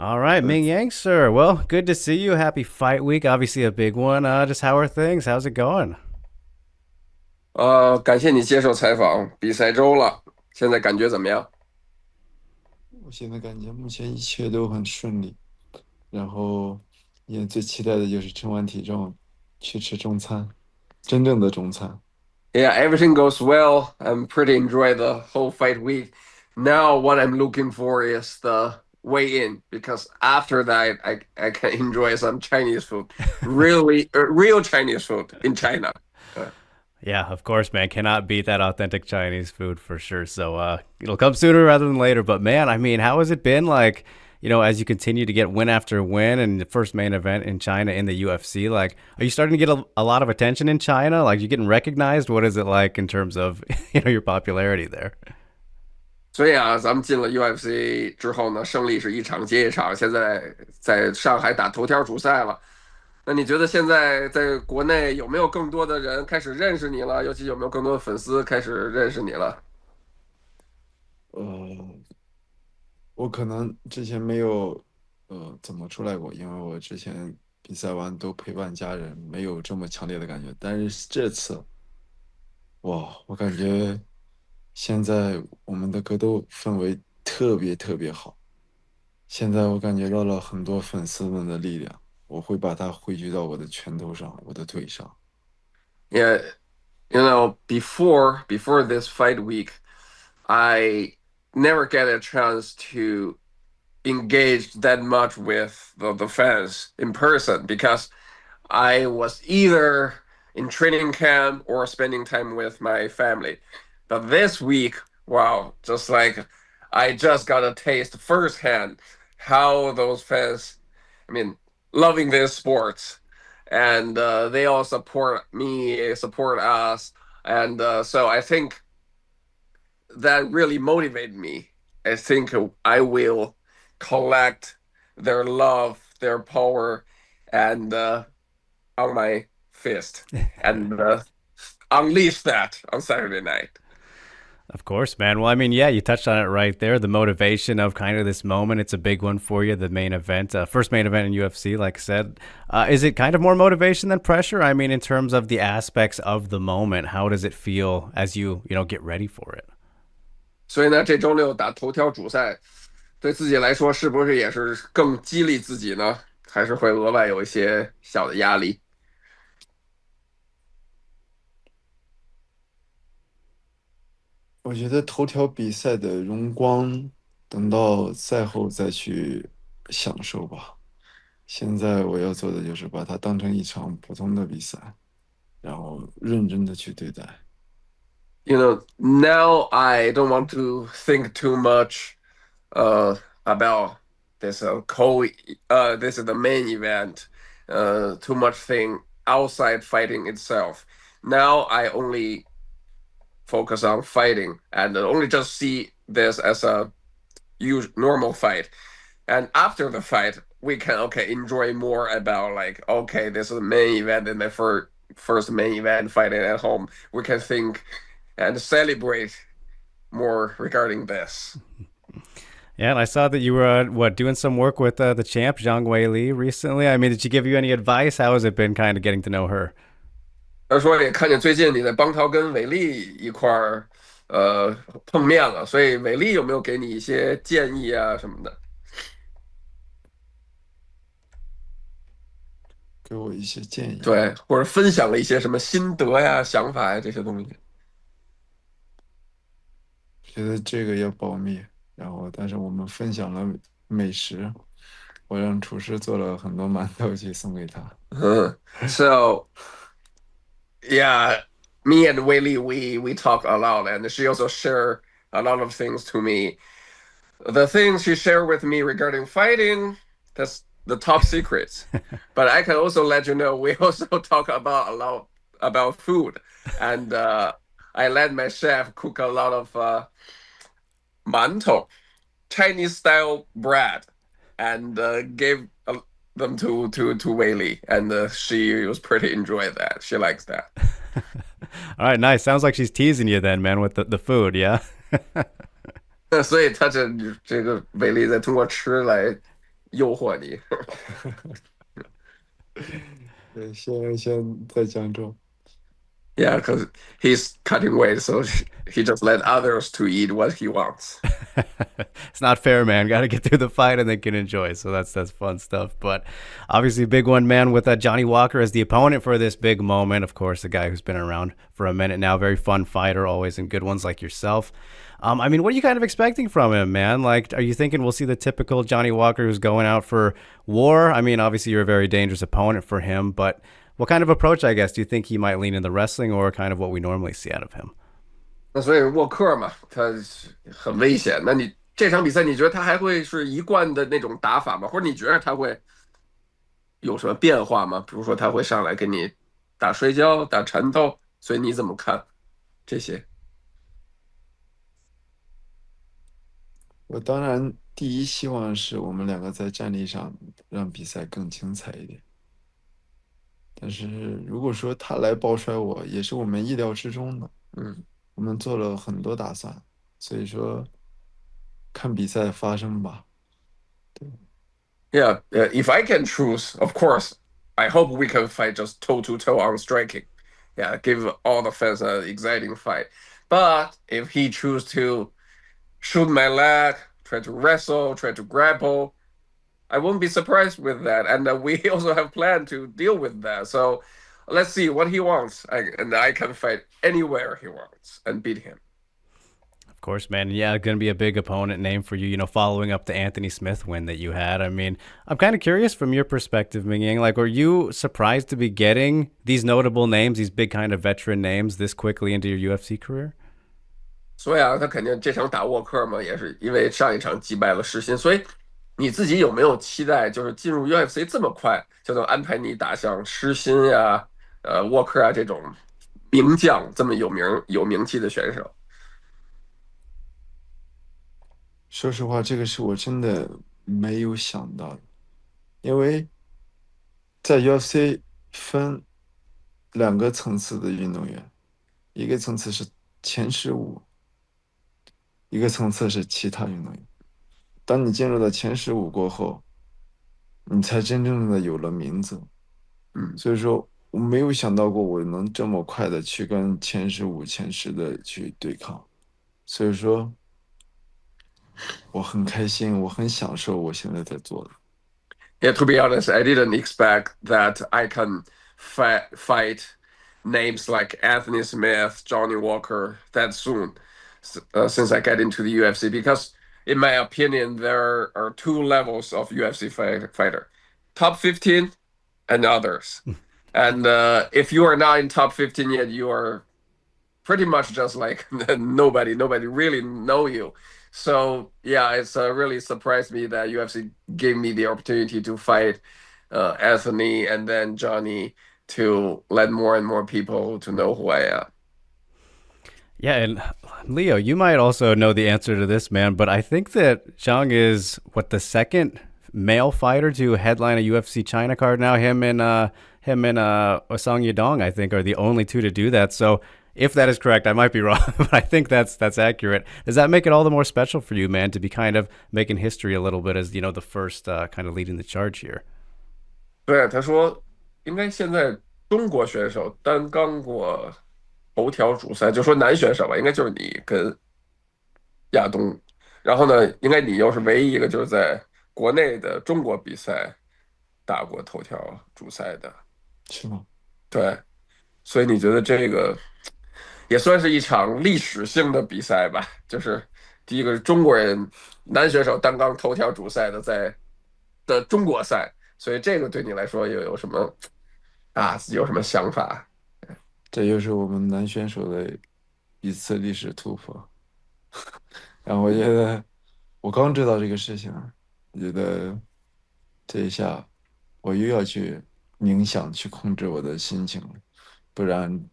All right, Ming Yang, sir. Well, good to see you. Happy fight week. Obviously a big one. Just how are things? How's it going? 感谢你接受采访。比赛周了，现在感觉怎么样？我现在感觉目前一切都很顺利，然后也最期待的就是称完体重去吃中餐，真正的中餐。Yeah, everything goes well. I'm pretty enjoy the whole fight week. Now, what I'm looking for is the weigh-in because after that, I can enjoy some Chinese food, really, real Chinese food in China. Uh, Yeah, of course, man. Cannot beat that authentic Chinese food for sure. So it'll come sooner rather than later. But man, I mean, how has it been like, as you continue to get win after win and the first main event in China in the UFC? Like, are you starting to get a lot of attention in China? Like, you getting recognized? What is it like in terms of, your popularity there? 所以啊，咱们进了 UFC 之后呢，胜利是一场接一场。现在在上海打头条主赛了。那你觉得现在在国内有没有更多的人开始认识你了？尤其有没有更多的粉丝开始认识你了？呃，我可能之前没有怎么出来过，因为我之前比赛完都陪伴家人，没有这么强烈的感觉。但是这次，哇，我感觉现在我们的格斗氛围特别特别好。现在我感觉到了很多粉丝们的力量，我会把它汇聚到我的拳头上，我的腿上。Yeah, before this fight week, I never get a chance to engage that much with the fans in person because I was either in training camp or spending time with my family. But this week, wow, just like I just got a taste firsthand how those fans, I mean, loving this sport. And they all support me, support us. And so I think that really motivated me. I think I will collect their love, their power, and on my fist and unleash that on Saturday night. Of course, man. Well, I mean, yeah, you touched on it right there. The motivation of kind of this moment, it's a big one for you, the main event, first main event in UFC, like I said. Is it kind of more motivation than pressure? I mean, in terms of the aspects of the moment, how does it feel as you get ready for it? 所以呢，这周六打头条主赛，对自己来说是不是也是更激励自己呢？还是会额外有一些小的压力？我觉得头条比赛的荣光，等到赛后再去享受吧。现在我要做的就是把它当成一场普通的比赛，然后认真的去对待。Now I don't want to think too much uh, about this this is the main event. Too much thing outside fighting itself. Now I only focus on fighting and only just see this as a normal fight. And after the fight, we can enjoy more about like this is the main event and the first main event fighting at home. We can think and celebrate more regarding this. Yeah, and I saw that you were doing some work with the champ Zhang Weili recently. I mean, did she give you any advice? How has it been kind of getting to know her? 他说也看见最近你在邦涛跟伟丽一块儿呃碰面了，所以伟丽有没有给你一些建议啊什么的？给我一些建议。对，或者分享了一些什么心得呀、想法呀这些东西。觉得这个要保密，然后但是我们分享了美食，我让厨师做了很多馒头去送给他。嗯，So yeah, me and Weili we talk a lot, and she also share a lot of things to me. The things she shared with me regarding fighting, that's the top secrets. But I can also let you know we also talk about a lot about food, and I let my chef cook a lot of mantou, Chinese style bread, and gave them to Weili, and she was pretty enjoyed that. She likes that. All right, nice. Sounds like she's teasing you then, man, with the food, yeah? 所以他这个伟力在通过吃来诱惑你。对，先在江州。Yeah, because he's cutting weight, so he just let others to eat what he wants. It's not fair, man. Got to get through the fight and then can enjoy. So that's fun stuff. But obviously, big one, man, with Johnny Walker as the opponent for this big moment. Of course, a guy who's been around for a minute now. Very fun fighter, always in good ones like yourself. I mean, what are you kind of expecting from him, man? Like, are you thinking we'll see the typical Johnny Walker who's going out for war? I mean, obviously, you're a very dangerous opponent for him, but what kind of approach, I guess, do you think he might lean in the wrestling or kind of what we normally see out of him? 那所以沃克嘛，他很危险。那你这场比赛，你觉得他还会是一贯的那种打法吗？或者你觉得他会有什么变化吗？比如说他会上来给你打摔跤、打缠斗，所以你怎么看这些？我当然第一希望是我们两个在战力上让比赛更精彩一点。但是如果说他来抱摔我，也是我们意料之中的。嗯我们做了很多打算，所以说看比赛发生吧。Yeah, if I can choose, of course, I hope we can fight just toe to toe on striking. Yeah, give all the fans an exciting fight. But if he choose to shoot my leg, try to wrestle, try to grapple, I won't be surprised with that. And we also have planned to deal with that. So let's see what he wants. And I can fight anywhere he wants and beat him. Of course, man. Yeah, going to be a big opponent name for you, following up the Anthony Smith win that you had. I mean, I'm kind of curious from your perspective, Mingyang. Like, were you surprised to be getting these notable names, these big kind of veteran names this quickly into your UFC career? 所以啊，他肯定这场打沃克嘛，也是因为上一场击败了世新。所以你自己有没有期待，就是进入 UFC 这么快就能安排你打像世新呀、沃克啊这种名将这么有名气的选手？说实话，这个是我真的没有想到的，因为在 UFC 分两个层次的运动员，一个层次是前15，一个层次是其他运动员。当你进入到前15过后，你才真正的有了名字。嗯，所以说，我没有想到过我能这么快的去跟前15、前10的去对抗。所以说，我很开心，我很享受我现在在做的。Yeah, to be honest, I didn't expect that I can fight names like Anthony Smith, Johnny Walker that soon, since I get into the UFC. Because, in my opinion, there are two levels of UFC fighter: top 15 and others. And if you are not in top 15 yet, you are pretty much just like nobody really know you. So yeah, it's really surprised me that UFC gave me the opportunity to fight Anthony and then Johnny to let more and more people to know who I am. Yeah, and Leo, you might also know the answer to this, man, but I think that Zhang is what the second male fighter to headline a UFC China card now. Him and Osang Yadong, I think, are the only two to do that. So if that is correct, I might be wrong, but I think that's accurate. Does that make it all the more special for you, man, to be kind of making history a little bit as the first kind of leading the charge here? 对，他说应该现在中国选手单刚过头条主赛，就说男选手吧，应该就是你跟亚东。然后呢，应该你又是唯一一个就是在国内的中国比赛打过头条主赛的。是吗？对，所以你觉得这个也算是一场历史性的比赛吧？就是第一个是中国人男选手单杠头条主赛的中国赛，所以这个对你来说又有什么有什么想法？这又是我们男选手的一次历史突破。然后我觉得，我刚知道这个事情，我觉得这一下我又要去冥想，去控制我的心情了，不然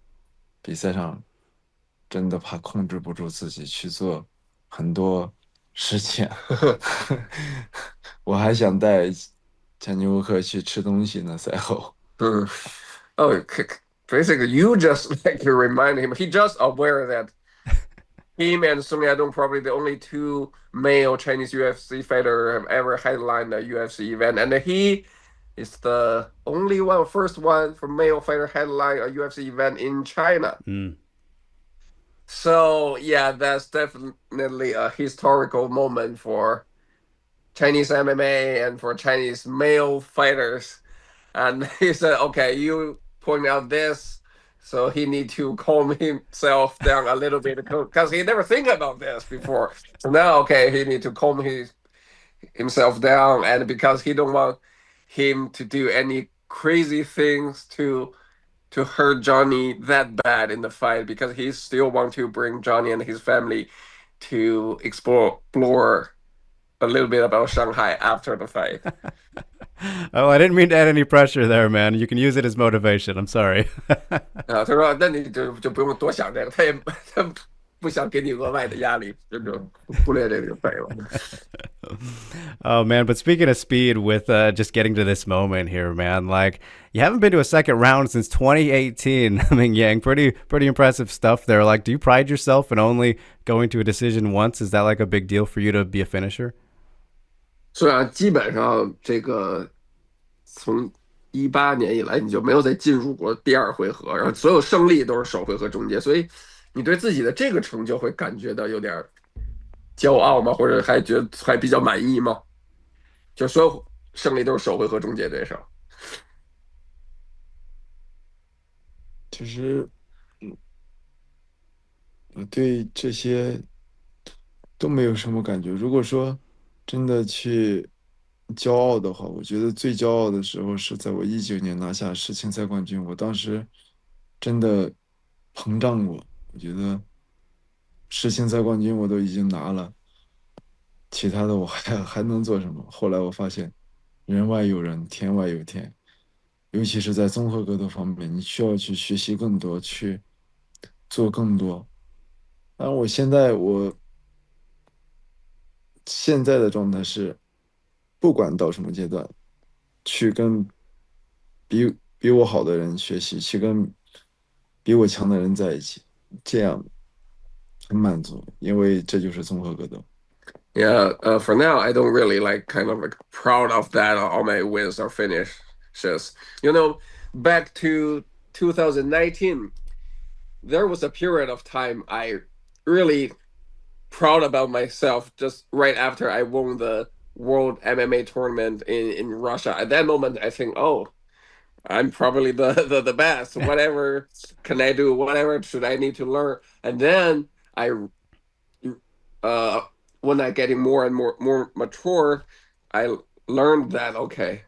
比赛上真的怕控制不住自己去做很多事情。我还想带强尼沃克去吃东西呢，赛后。嗯，Oh, basically, you just like to remind him. He just aware that him and Sung Yadong probably the only two male Chinese UFC fighter have ever headlined a UFC event, and he is the only one, first one for male fighter headline a UFC event in China. Mm. So yeah, that's definitely a historical moment for Chinese MMA and for Chinese male fighters. And he said, "Okay, you point out this, so he need to calm himself down a little bit because he never think about this before. So now, okay, he need to calm himself down, and because he don't want him to do any crazy things to hurt Johnny that bad in the fight, because he still want to bring Johnny and his family to explore a little bit about Shanghai after the fight." Oh, I didn't mean to add any pressure there, man. You can use it as motivation. I'm sorry. 啊，他说："那你就不用多想这个，他不想给你额外的压力，就忽略这个就可以了。" Oh man, but speaking of speed, with just getting to this moment here, man, like you haven't been to a second round since 2018. I mean, Yang, pretty impressive stuff there. Like, do you pride yourself in only going to a decision once? Is that like a big deal for you to be a finisher? 虽然基本上这个从18年以来你就没有再进入过第二回合，然后所有胜利都是首回合终结，所以你对自己的这个成就会感觉到有点骄傲吗？或者还觉得还比较满意吗？就所有胜利都是首回合终结对手。其实我对这些都没有什么感觉。如果说真的去骄傲的话，我觉得最骄傲的时候是在我19年拿下世青赛冠军，我当时真的膨胀过。我觉得世青赛冠军我都已经拿了，其他的我还能做什么？后来我发现，人外有人，天外有天，尤其是在综合格斗方面，你需要去学习更多，去做更多。当然，我现在的状态是，不管到什么阶段，去跟比我好的人学习，去跟比我强的人在一起，这样很满足，因为这就是综合格斗。Yeah, for now, I don't really like kind of like proud of that. All my wins or finishes. Back to 2019, there was a period of time I really proud about myself just right after I won the World MMA tournament in Russia. At that moment, I think, oh, I'm probably the best. Whatever can I do? Whatever should I need to learn? And then uh, when I getting more and more mature, I learned that okay,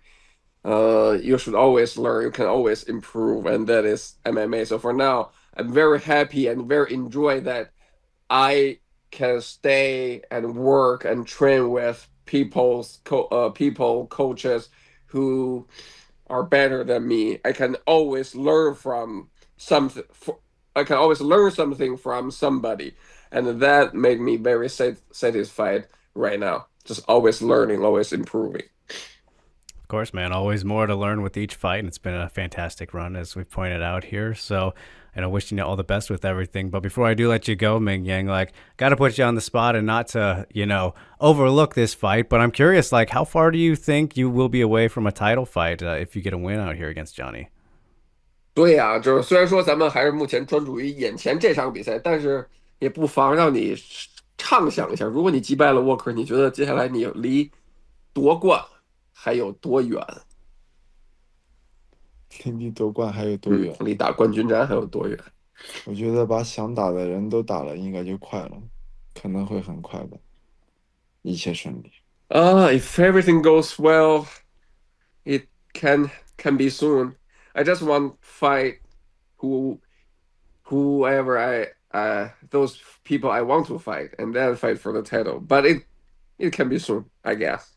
you should always learn. You can always improve, and that is MMA. So for now, I'm very happy and very enjoy that I can stay and work and train with people coaches who are better than me. I can always learn from something. I can always learn something from somebody, and that made me very satisfied right now. Just always learning, always improving. Of course, man. Always more to learn with each fight, and it's been a fantastic run, as we've pointed out here. So, and I wish you all the best with everything. But before I do let you go, Ming Yang, like, got to put you on the spot and not to, overlook this fight. But I'm curious, like, how far do you think you will be away from a title fight if you get a win out here against Johnny? 对呀，就是虽然说咱们还是目前专注于眼前这场比赛，但是也不妨让你畅想一下，如果你击败了沃克，你觉得接下来你离夺冠还有多远？离夺冠还有多远？离打冠军战还有多远？我觉得把想打的人都打了，应该就快了，可能会很快吧，一切顺利。If everything goes well, it can be soon. I just want fight who whoever those people I want to fight, and then fight for the title. But it can be soon, I guess.